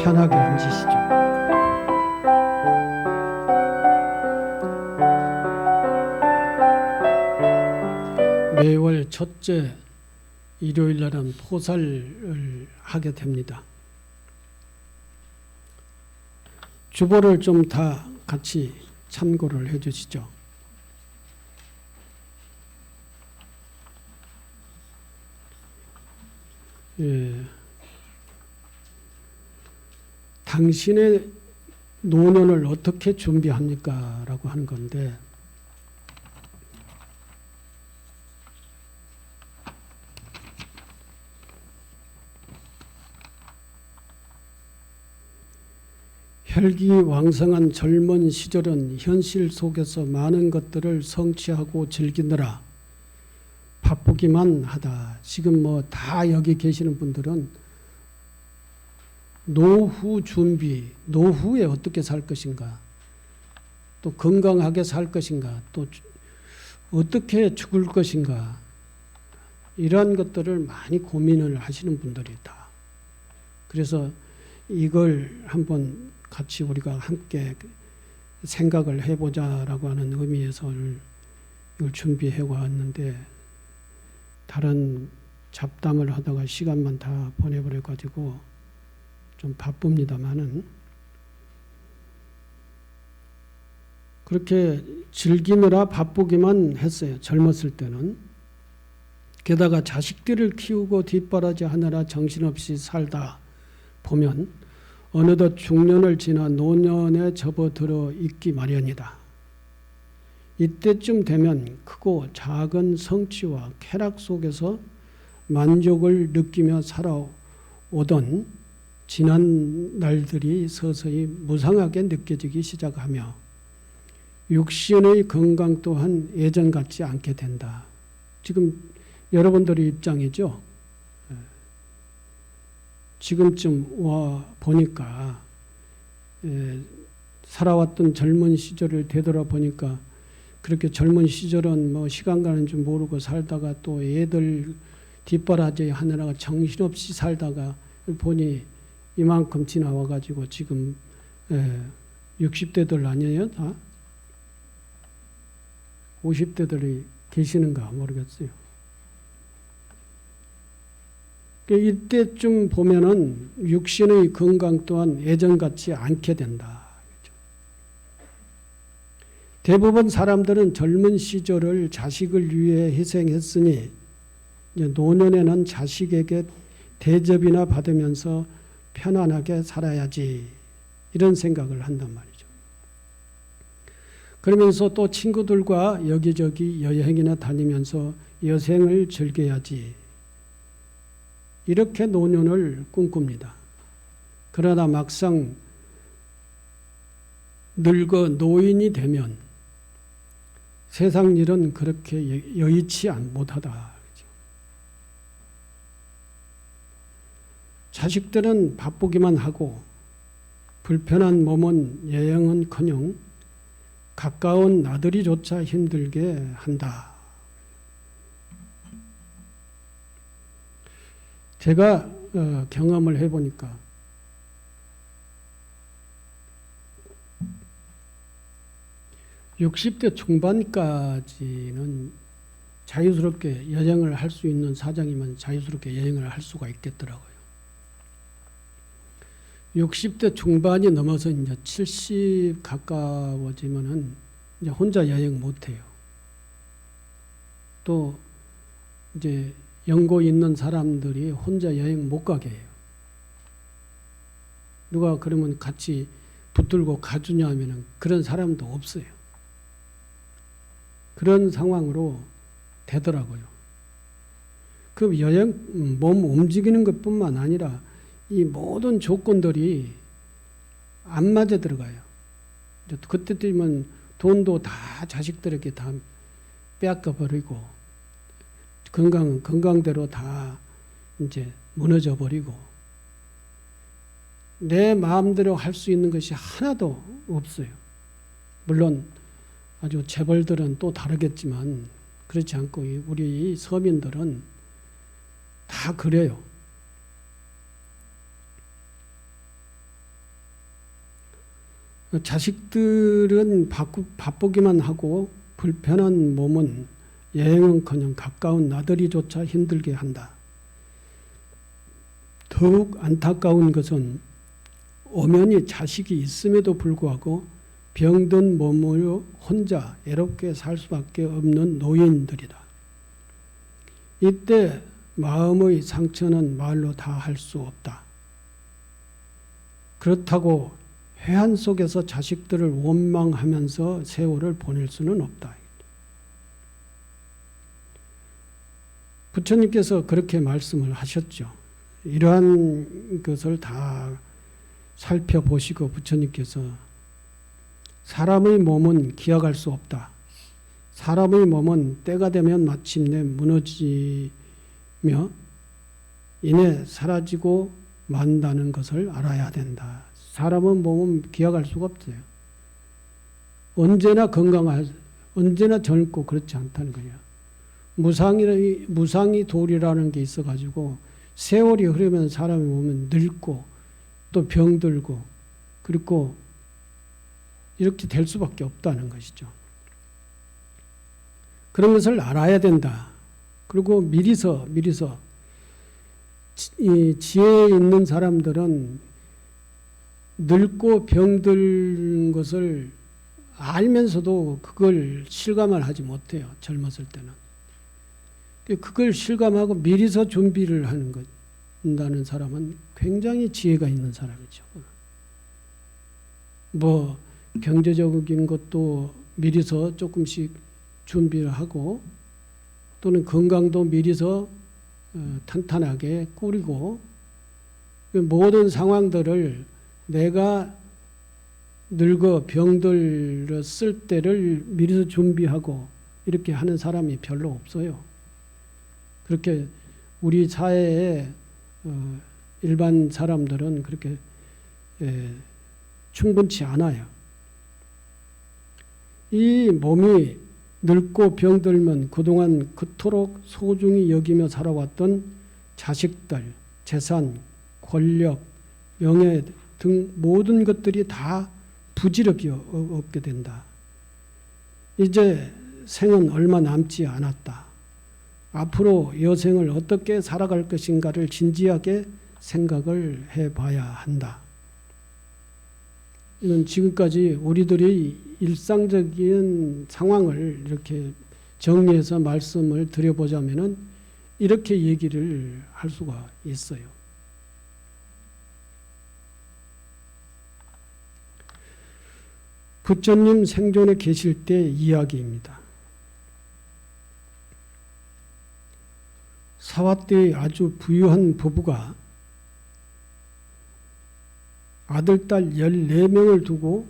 편하게 앉으시죠. 매월 첫째 일요일 날은 포살을 하게 됩니다. 주보를 좀 다 같이 참고를 해 주시죠. 예. 당신의 노년을 어떻게 준비합니까? 라고 하는 건데, 혈기왕성한 젊은 시절은 현실 속에서 많은 것들을 성취하고 즐기느라 바쁘기만 하다. 지금 뭐 다 여기 계시는 분들은 노후 준비, 노후에 어떻게 살 것인가, 또 건강하게 살 것인가, 또 어떻게 죽을 것인가, 이러한 것들을 많이 고민을 하시는 분들이다. 그래서 이걸 한번 같이 우리가 함께 생각을 해보자라고 하는 의미에서 이걸 준비해 왔는데, 다른 잡담을 하다가 시간만 다 보내버려 가지고 좀 바쁩니다만은, 그렇게 즐기느라 바쁘기만 했어요. 젊었을 때는. 게다가 자식들을 키우고 뒷바라지 하느라 정신없이 살다 보면 어느덧 중년을 지나 노년에 접어들어 있기 마련이다. 이때쯤 되면 크고 작은 성취와 쾌락 속에서 만족을 느끼며 살아오던 지난 날들이 서서히 무상하게 느껴지기 시작하며 육신의 건강 또한 예전 같지 않게 된다. 지금 여러분들의 입장이죠. 지금쯤 와 보니까 살아왔던 젊은 시절을 되돌아보니까 그렇게 젊은 시절은 뭐 시간 가는 줄 모르고 살다가 또 애들 뒷바라지 하느라가 정신없이 살다가 보니 이만큼 지나와가지고 지금 60대들 아니에요? 다? 50대들이 계시는가 모르겠어요. 이때쯤 보면은 육신의 건강 또한 예전 같지 않게 된다. 대부분 사람들은 젊은 시절을 자식을 위해 희생했으니 노년에는 자식에게 대접이나 받으면서 편안하게 살아야지, 이런 생각을 한단 말이죠. 그러면서 또 친구들과 여기저기 여행이나 다니면서 여생을 즐겨야지, 이렇게 노년을 꿈꿉니다. 그러나 막상 늙어 노인이 되면 세상 일은 그렇게 여의치 못하다. 자식들은 바쁘기만 하고 불편한 몸은 여행은커녕 가까운 나들이조차 힘들게 한다. 제가 경험을 해보니까 (60대) 중반까지는 자유스럽게 여행을 할 수 있는 사정이면 자유스럽게 여행을 할 수가 있겠더라고요. 60대 중반이 넘어서 이제 70 가까워지면은 이제 혼자 여행 못 해요. 또 이제 연고 있는 사람들이 혼자 여행 못 가게 해요. 누가 그러면 같이 붙들고 가주냐 하면은 그런 사람도 없어요. 그런 상황으로 되더라고요. 그 여행, 몸 움직이는 것뿐만 아니라 이 모든 조건들이 안 맞아 들어가요. 그때 되면 돈도 다 자식들에게 다 빼앗겨 버리고, 건강은 건강대로 다 이제 무너져 버리고, 내 마음대로 할 수 있는 것이 하나도 없어요. 물론 아주 재벌들은 또 다르겠지만 그렇지 않고 우리 서민들은 다 그래요. 자식들은 바쁘기만 하고 불편한 몸은 여행은커녕 가까운 나들이조차 힘들게 한다. 더욱 안타까운 것은 엄연히 자식이 있음에도 불구하고 병든 몸으로 혼자 애롭게 살 수밖에 없는 노인들이다. 이때 마음의 상처는 말로 다 할 수 없다. 그렇다고 회한 속에서 자식들을 원망하면서 세월을 보낼 수는 없다. 부처님께서 그렇게 말씀을 하셨죠. 이러한 것을 다 살펴보시고 부처님께서 사람의 몸은 기약할 수 없다. 사람의 몸은 때가 되면 마침내 무너지며 이내 사라지고 만다는 것을 알아야 된다. 사람은 몸은 기약할 수가 없어요. 언제나 언제나 젊고 그렇지 않다는 거예요. 무상이 도리라는 게 있어가지고 세월이 흐르면 사람의 몸은 늙고 또 병들고 그리고 이렇게 될 수밖에 없다는 것이죠. 그런 것을 알아야 된다. 그리고 미리서 이 지혜에 있는 사람들은 늙고 병든 것을 알면서도 그걸 실감을 하지 못해요. 젊었을 때는. 그걸 실감하고 미리서 준비를 하는 다는 사람은 굉장히 지혜가 있는 사람이죠. 뭐 경제적인 것도 미리서 조금씩 준비를 하고 또는 건강도 미리서 탄탄하게 꾸리고 모든 상황들을 내가 늙어 병들었을 때를 미리서 준비하고 이렇게 하는 사람이 별로 없어요. 그렇게 우리 사회에 일반 사람들은 그렇게 충분치 않아요. 이 몸이 늙고 병들면 그동안 그토록 소중히 여기며 살아왔던 자식들, 재산, 권력, 명예 등 모든 것들이 다 부지럭이 없게 된다. 이제 생은 얼마 남지 않았다. 앞으로 여생을 어떻게 살아갈 것인가를 진지하게 생각을 해봐야 한다. 이건 지금까지 우리들의 일상적인 상황을 이렇게 정리해서 말씀을 드려보자면은 이렇게 얘기를 할 수가 있어요. 부처님 생존에 계실 때 이야기입니다. 사화때의 아주 부유한 부부가 아들, 딸 14명을 두고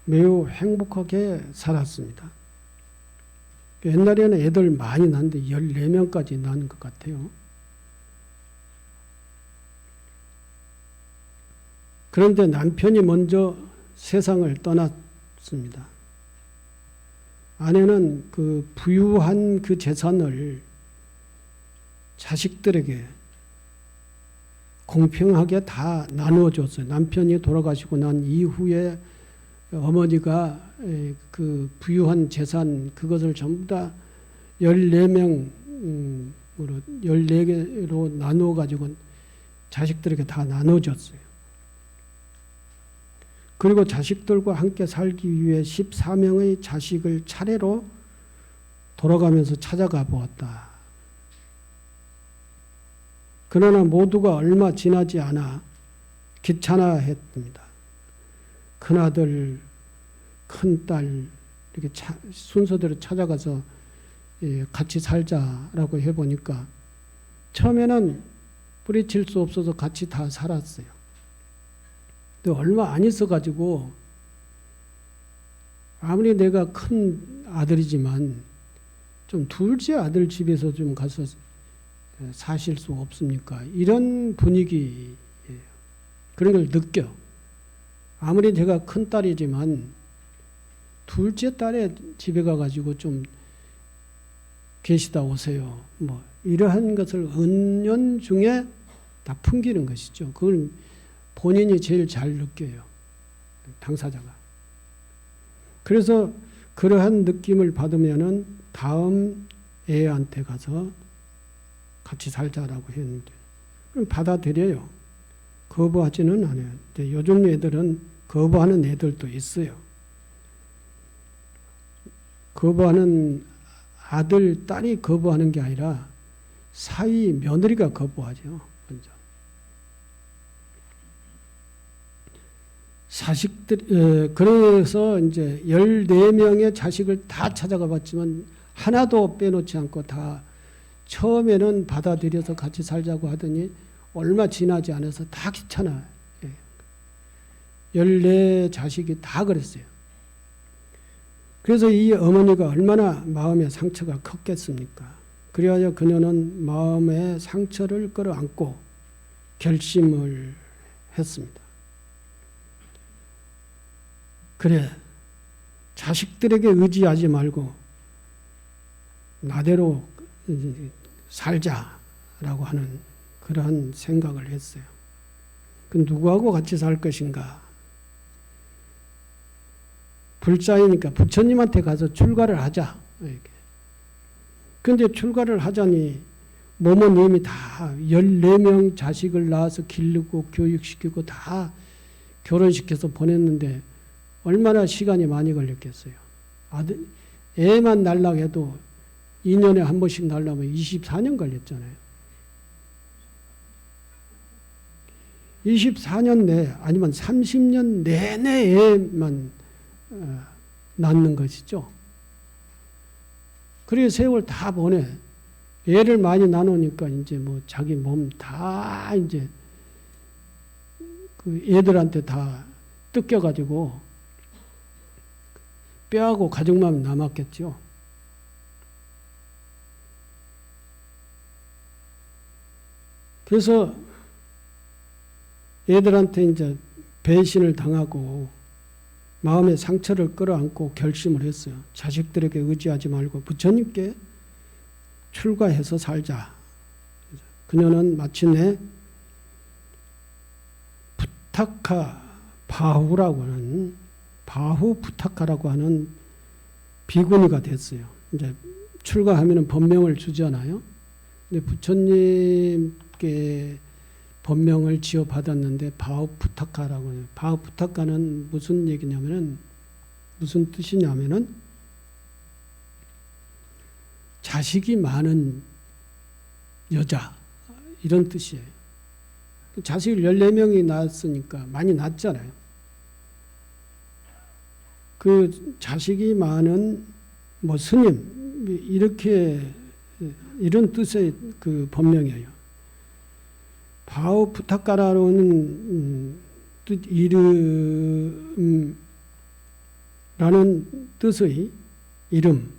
매우 행복하게 살았습니다. 옛날에는 애들 많이 낳는데 14명까지 낳은 것 같아요. 그런데 남편이 먼저 세상을 떠났습니다. 아내는 그 부유한 그 재산을 자식들에게 공평하게 다 나누어 줬어요. 남편이 돌아가시고 난 이후에 어머니가 그 부유한 재산 그것을 전부 다 14명으로 14개로 나누어 가지고 자식들에게 다 나눠 줬어요. 그리고 자식들과 함께 살기 위해 14명의 자식을 차례로 돌아가면서 찾아가 보았다. 그러나 모두가 얼마 지나지 않아 귀찮아했습니다. 큰아들, 큰딸 이렇게 순서대로 찾아가서 같이 살자라고 해보니까 처음에는 뿌리칠 수 없어서 같이 다 살았어요. 근데 얼마 안 있어가지고 아무리 내가 큰 아들이지만 좀 둘째 아들 집에서 좀 가서 사실 수 없습니까? 이런 분위기예요. 그런 걸 느껴. 아무리 제가 큰 딸이지만 둘째 딸의 집에 가가지고 좀 계시다 오세요. 뭐 이러한 것을 은연중에 다 풍기는 것이죠. 그걸 본인이 제일 잘 느껴요. 당사자가. 그래서 그러한 느낌을 받으면은 다음 애한테 가서 같이 살자라고 했는데 그럼 받아들여요. 거부하지는 않아요. 근데 요즘 애들은 거부하는 애들도 있어요. 거부하는 아들, 딸이 거부하는 게 아니라 사위 며느리가 거부하죠. 먼저. 자식들, 그래서 이제 14명의 자식을 다 찾아가 봤지만 하나도 빼놓지 않고 다 처음에는 받아들여서 같이 살자고 하더니 얼마 지나지 않아서 다 귀찮아요. 14 자식이 다 그랬어요. 그래서 이 어머니가 얼마나 마음의 상처가 컸겠습니까? 그래야 그녀는 마음의 상처를 끌어안고 결심을 했습니다. 그래, 자식들에게 의지하지 말고 나대로 살자라고 하는 그러한 생각을 했어요. 그 누구하고 같이 살 것인가? 불자이니까 부처님한테 가서 출가를 하자. 그런데 출가를 하자니 몸은 이미 다 14명 자식을 낳아서 기르고 교육시키고 다 결혼시켜서 보냈는데 얼마나 시간이 많이 걸렸겠어요. 애만 낳으려고 해도 2년에 한 번씩 낳으려면 24년 걸렸잖아요. 24년 내 아니면 30년 내내 애만 낳는 것이죠. 그래서 세월 다 보내. 애를 많이 나누니까 이제 뭐 자기 몸 다 이제 그 애들한테 다 뜯겨가지고 뼈하고 가죽만 남았겠죠. 그래서 애들한테 이제 배신을 당하고 마음의 상처를 끌어안고 결심을 했어요. 자식들에게 의지하지 말고 부처님께 출가해서 살자. 그녀는 마침내 부타카 바후라고 하는 바후 부타카라고 하는 비구니가 됐어요. 이제 출가하면 법명을 주잖아요. 근데 부처님께 법명을 지어받았는데 바후 부타카라고 해요. 바후 부타카는 무슨 얘기냐면은 무슨 뜻이냐면은 자식이 많은 여자 이런 뜻이에요. 자식을 14명이 낳았으니까 많이 낳았잖아요. 그 자식이 많은 뭐 스님 이렇게 이런 뜻의 그 법명이에요. 바우 부타카라는 뜻 이름라는 뜻의 이름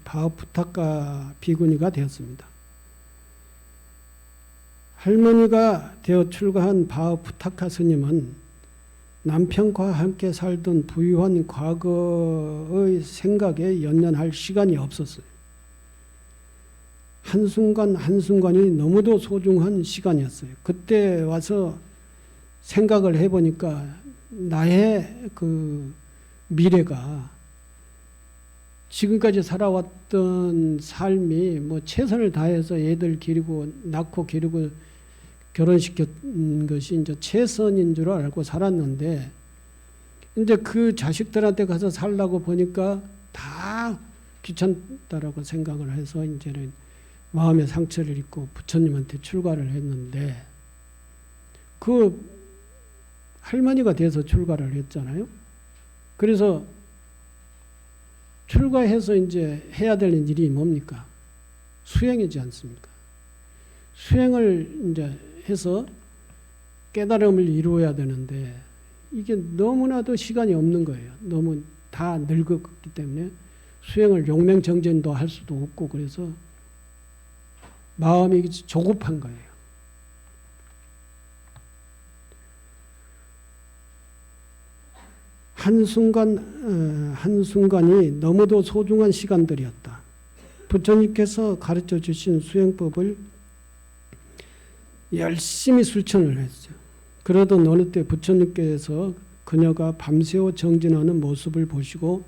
바우 부타카 비구니가 되었습니다. 할머니가 되어 출가한 바우 부타카 스님은 남편과 함께 살던 부유한 과거의 생각에 연연할 시간이 없었어요. 한순간 한순간이 너무도 소중한 시간이었어요. 그때 와서 생각을 해보니까 나의 그 미래가 지금까지 살아왔던 삶이 뭐 최선을 다해서 애들 기르고 낳고 기르고 결혼시킨 것이 이제 최선인 줄 알고 살았는데 이제 그 자식들한테 가서 살라고 보니까 다 귀찮다라고 생각을 해서 이제는 마음의 상처를 입고 부처님한테 출가를 했는데 그 할머니가 돼서 출가를 했잖아요. 그래서 출가해서 이제 해야 되는 일이 뭡니까? 수행이지 않습니까? 수행을 이제 해서 깨달음을 이루어야 되는데 이게 너무나도 시간이 없는 거예요. 너무 다 늙었기 때문에 수행을 용맹정진도 할 수도 없고 그래서 마음이 조급한 거예요. 한순간이 너무도 소중한 시간들이었다. 부처님께서 가르쳐 주신 수행법을 열심히 실천을 했어요. 그러던 어느 때 부처님께서 그녀가 밤새워 정진하는 모습을 보시고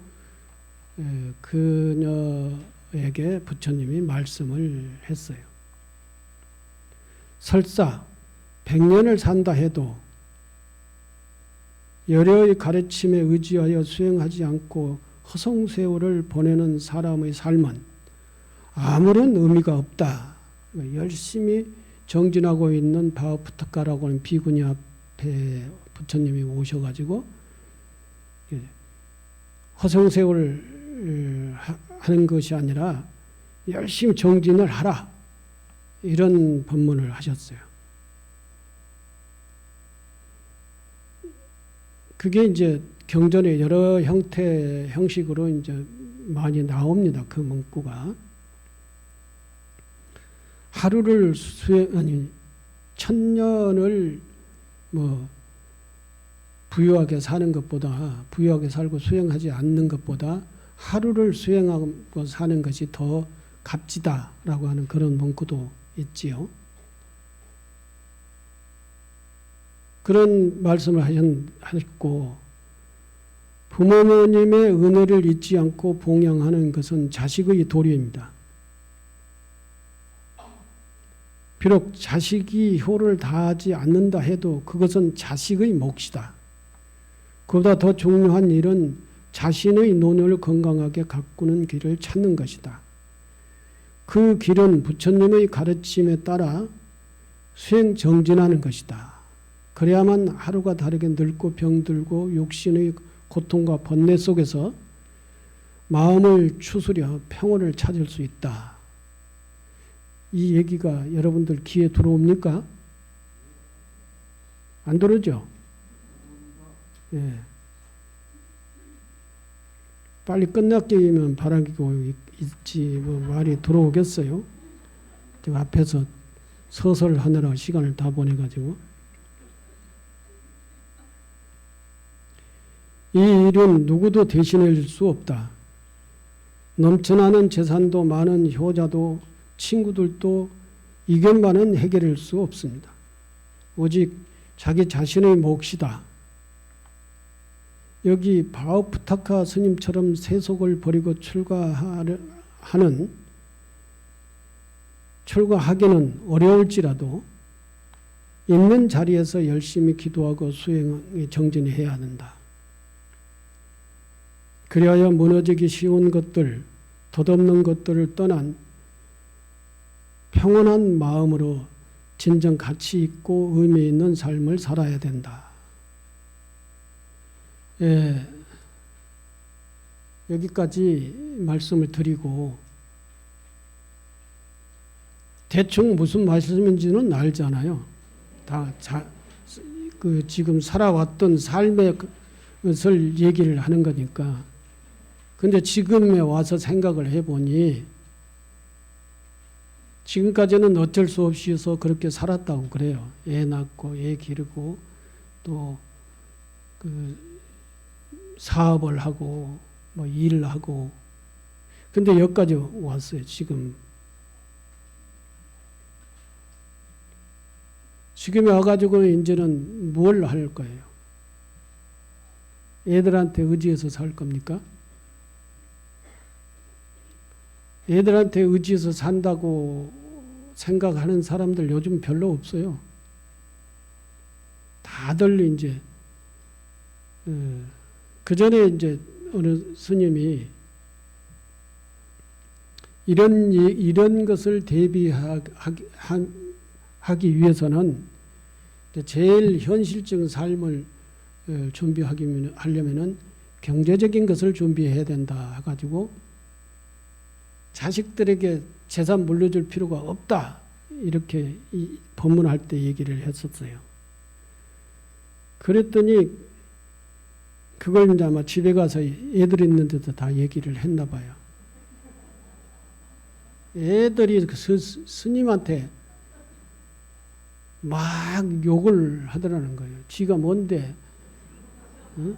그녀에게 부처님이 말씀을 했어요. 설사 100년을 산다 해도 여려의 가르침에 의지하여 수행하지 않고 허송세월을 보내는 사람의 삶은 아무런 의미가 없다. 열심히 정진하고 있는 바오프타카라고 하는 비구니 앞에 부처님이 오셔가지고 허송세월을 하는 것이 아니라 열심히 정진을 하라. 이런 법문을 하셨어요. 그게 이제 경전의 여러 형식으로 이제 많이 나옵니다. 그 문구가. 하루를 천년을 부유하게 사는 것보다, 부유하게 살고 수행하지 않는 것보다 하루를 수행하고 사는 것이 더 값지다라고 하는 그런 문구도 있지요. 그런 말씀을 하셨고, 부모님의 은혜를 잊지 않고 봉양하는 것은 자식의 도리입니다. 비록 자식이 효를 다하지 않는다 해도 그것은 자식의 몫이다. 그보다 더 중요한 일은 자신의 노년을 건강하게 가꾸는 길을 찾는 것이다. 그 길은 부처님의 가르침에 따라 수행 정진하는 것이다. 그래야만 하루가 다르게 늙고 병들고 육신의 고통과 번뇌 속에서 마음을 추스려 평온을 찾을 수 있다. 이 얘기가 여러분들 귀에 들어옵니까? 안 들어오죠? 예. 빨리 끝났기면 바라기고 있지 말이 들어오겠어요? 제가 앞에서 서설 하느라 시간을 다 보내가지고. 이 일은 누구도 대신할 수 없다. 넘쳐나는 재산도 많은 효자도 친구들도 이견만은 해결할 수 없습니다. 오직 자기 자신의 몫이다. 여기 바오프타카 스님처럼 세속을 버리고 출가하기는 어려울지라도 있는 자리에서 열심히 기도하고 수행에 정진해야 한다. 그리하여 무너지기 쉬운 것들, 덧없는 것들을 떠난 평온한 마음으로 진정 가치 있고 의미 있는 삶을 살아야 된다. 예, 여기까지 말씀을 드리고, 대충 무슨 말씀인지는 알잖아요. 다 지금 살아왔던 삶의 것을 얘기를 하는 거니까. 근데 지금에 와서 생각을 해보니 지금까지는 어쩔 수 없이 해서 그렇게 살았다고 그래요. 애 낳고 애 기르고 또 사업을 하고 일을 하고. 근데 여기까지 왔어요. 지금에 와가지고 이제는 뭘 할 거예요? 애들한테 의지해서 살 겁니까? 애들한테 의지해서 산다고 생각하는 사람들 요즘 별로 없어요. 다들 이제 그 전에 이제 어느 스님이 이런 것을 대비하기 위해서는 제일 현실적인 삶을 하려면은 경제적인 것을 준비해야 된다 해가지고 자식들에게 재산 물려줄 필요가 없다. 이렇게 법문할 때 얘기를 했었어요. 그랬더니 그걸 이제 아마 집에 가서 애들 있는데도 다 얘기를 했나 봐요. 애들이 스님한테 막 욕을 하더라는 거예요. 지가 뭔데, 응?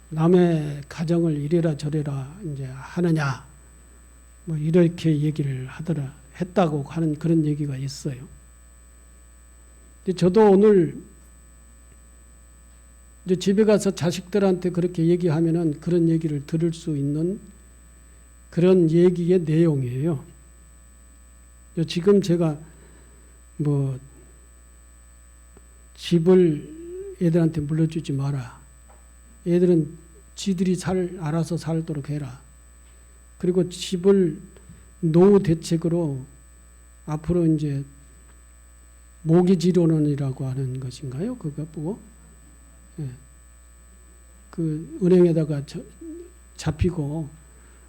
남의 가정을 이래라 저래라 이제 하느냐. 이렇게 얘기를 했다고 하는 그런 얘기가 있어요. 근데 저도 오늘 이제 집에 가서 자식들한테 그렇게 얘기하면은 그런 얘기를 들을 수 있는 그런 얘기의 내용이에요. 지금 제가 뭐 집을 애들한테 물려주지 마라. 애들은 지들이 알아서 살도록 해라. 그리고 집을 노후 대책으로 앞으로 이제 모기지론이라고 하는 것인가요? 그거 보고 예. 그 은행에다가 잡히고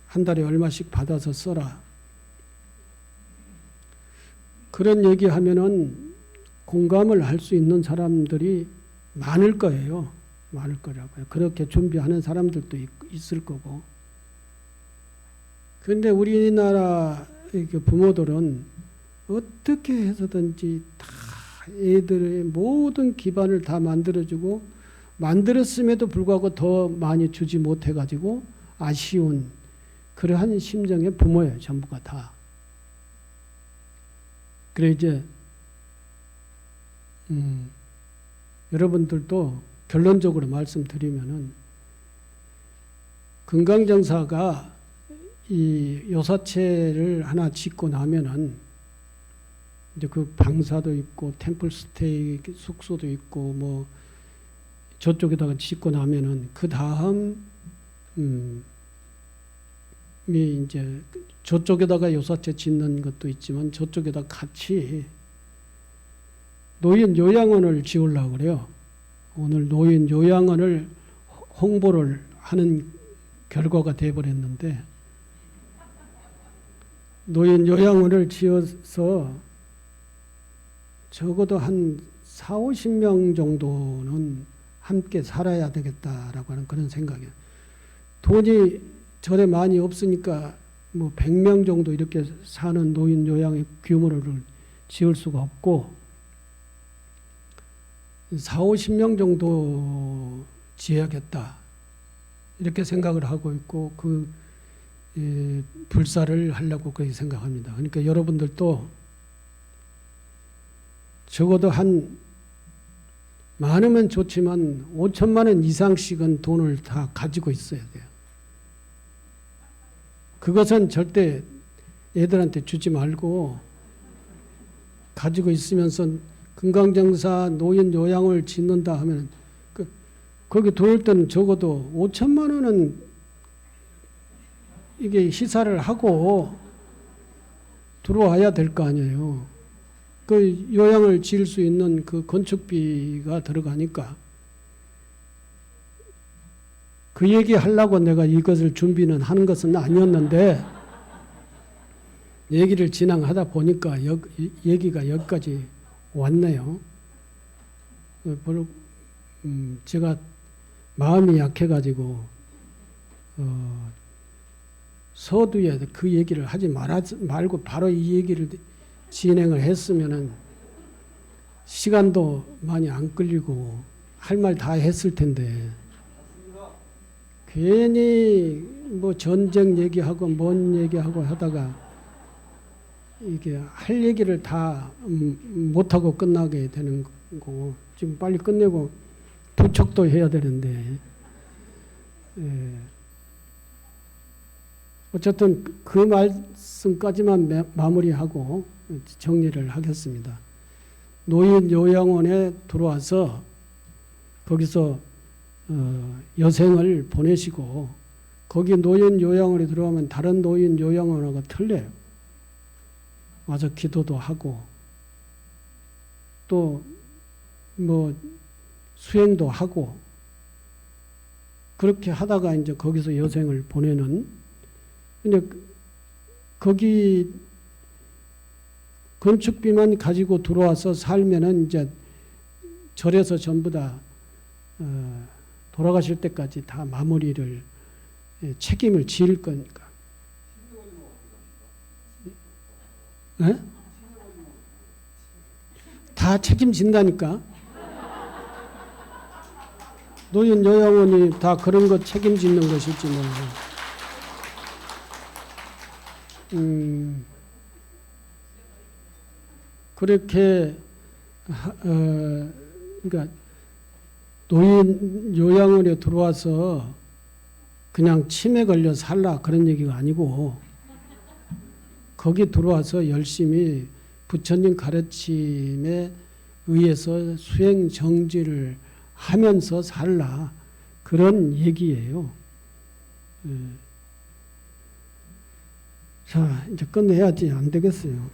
한 달에 얼마씩 받아서 써라. 그런 얘기하면은 공감을 할 수 있는 사람들이 많을 거예요. 많을 거라고요. 그렇게 준비하는 사람들도 있을 거고. 그런데 우리나라 부모들은 어떻게 해서든지 다 애들의 모든 기반을 다 만들어주고 만들었음에도 불구하고 더 많이 주지 못해가지고 아쉬운 그러한 심정의 부모예요. 전부가 다. 그래 이제 여러분들도 결론적으로 말씀드리면은 금강정사가 이 요사체를 하나 짓고 나면은 이제 그 방사도 있고 템플스테이 숙소도 있고 뭐 저쪽에다가 짓고 나면은 그 다음 이 이제 저쪽에다가 요사체 짓는 것도 있지만 저쪽에다 같이 노인 요양원을 지으려고 그래요. 오늘 노인 요양원을 홍보를 하는 결과가 되어버렸는데 노인 요양원을 지어서 적어도 한 4, 50명 정도는 함께 살아야 되겠다라고 하는 그런 생각이에요. 돈이 절에 많이 없으니까 뭐 100명 정도 이렇게 사는 노인 요양의 규모를 지을 수가 없고 4, 50명 정도 지어야겠다 이렇게 생각을 하고 있고 그 불사를 하려고 그렇게 생각합니다. 그러니까 여러분들도 적어도 한 많으면 좋지만 5천만 원 이상씩은 돈을 다 가지고 있어야 돼요. 그것은 절대 애들한테 주지 말고 가지고 있으면서 금강정사 노인 요양을 짓는다 하면 거기 들어올 때는 적어도 5천만 원은 이게 시사를 하고 들어와야 될 거 아니에요. 그 요양을 지을 수 있는 그 건축비가 들어가니까 그 얘기 하려고 내가 이것을 준비는 하는 것은 아니었는데 얘기를 진행하다 보니까 얘기가 여기까지 왔네요. 제가 마음이 약해가지고 서두에 그 얘기를 하지 말고 바로 이 얘기를 진행을 했으면은 시간도 많이 안 끌리고 할 말 다 했을 텐데 괜히 뭐 전쟁 얘기하고 뭔 얘기하고 하다가 이게 할 얘기를 다 못하고 끝나게 되는 거고 지금 빨리 끝내고 부축도 해야 되는데 어쨌든 그 말씀까지만 마무리하고 정리를 하겠습니다. 노인 요양원에 들어와서 거기서 여생을 보내시고 거기 노인 요양원에 들어가면 다른 노인 요양원하고 틀려요. 와서 기도도 하고 또 뭐 수행도 하고 그렇게 하다가 이제 거기서 여생을 보내는 근데 거기 건축비만 가지고 들어와서 살면은 이제 절에서 전부 다 돌아가실 때까지 다 마무리를 책임을 지을 거니까. 네? 다 책임진다니까. 노인 요양원이 다 그런 거 책임지는 것이지 뭐. 그렇게 그러니까 노인 요양원에 들어와서 그냥 치매 걸려 살라 그런 얘기가 아니고 거기 들어와서 열심히 부처님 가르침에 의해서 수행 정지를 하면서 살라 그런 얘기예요. 자, 이제 끝내야지 안 되겠어요.